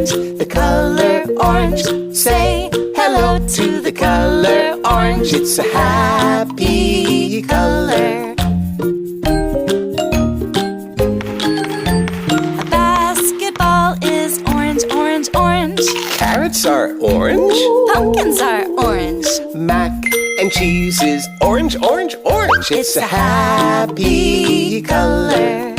orange, the color orange. Say hello to the color orange. It's a happy color. A basketball is orange, orange, orange. Carrots are orange. Pumpkins are orange. Mac and cheese is orange, orange, orange. It's a happy color.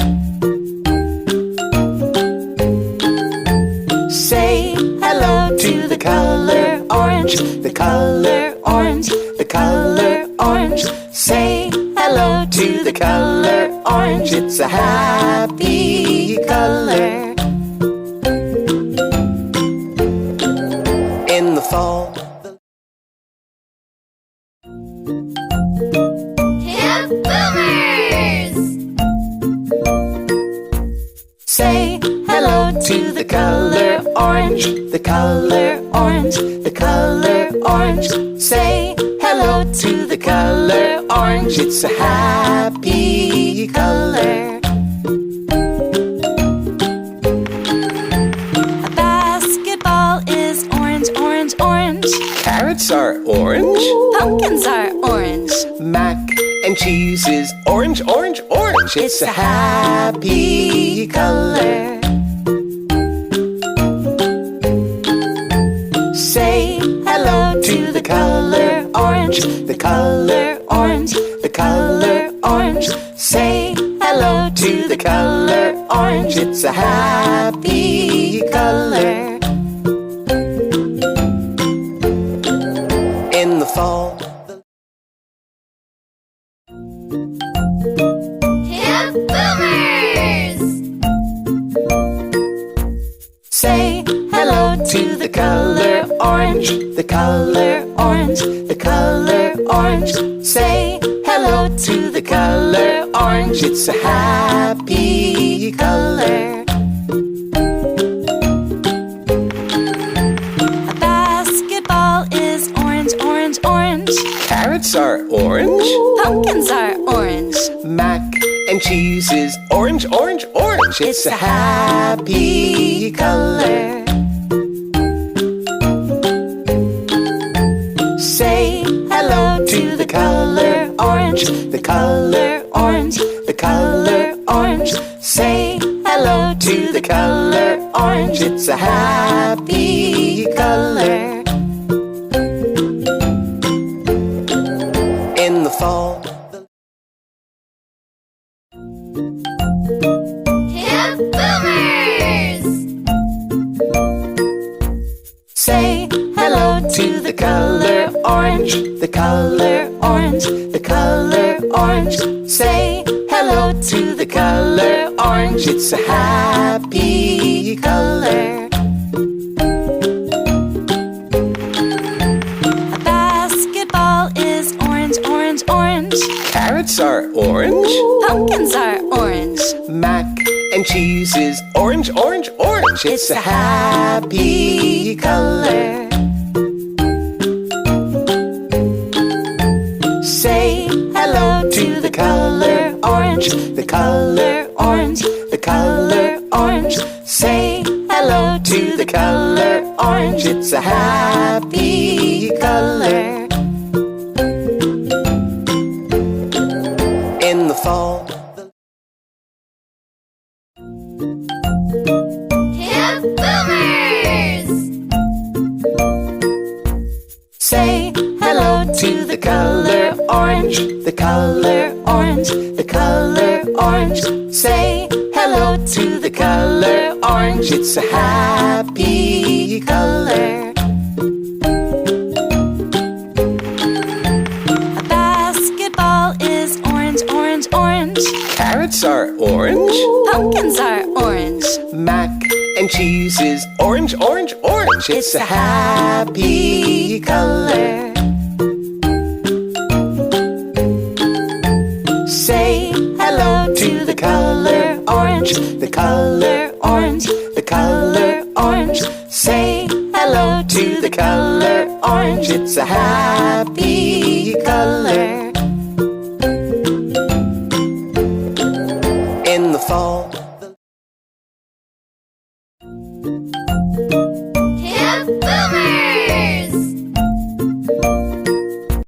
Say hello to the color orange, the color orange, the color orange. Say hello to the color orange. It's a happy color. In the fall, Hip Boomers! Say hello to the color orange, the color orange, the color orange. Say hello to the color orange. It's a happy color. A basketball is orange, orange, orange. carrots are orange. Pumpkins are orange. Mac and cheese is orange, orange, orange. It's a happy color. Say hello to the color orange, the color orange, the color orange. Say hello to the color orange. It's a happy color. In the fall, Hip Boomers! Say hello to the color orange, the color orange, the color orange. Say hello to the color orange. It's a happy color. A basketball is orange, orange, orange. carrots are orange. Pumpkins are orange. Mac and cheese is orange, orange, orange. It's a happy color. Say hello to the color orange, the color orange, the color orange. Say hello to the color orange. It's a happy color. In the fall, Hip Boomers! Say hello to the color orange, the color orange, the color orange. Say hello to the color orange. It's a happy color. A basketball is orange, orange, orange. carrots are orange. Pumpkins are orange. Mac and cheese is orange, orange, orange. It's a happy color. Say hello to the color orange, the color orange, the color orange. Say hello to the color orange. It's a happy color. In the fall, Hip Boomers! Say hello to the color orange, the color orange, the color orange. Say hello to the color orange. It's a happy color. A basketball is orange, orange, orange. carrots are orange. Pumpkins are orange. Mac and cheese is orange, orange, orange. It's a happy color. Say hello to the color orange, the color orange, the color orange. Say hello to the color orange. It's a happy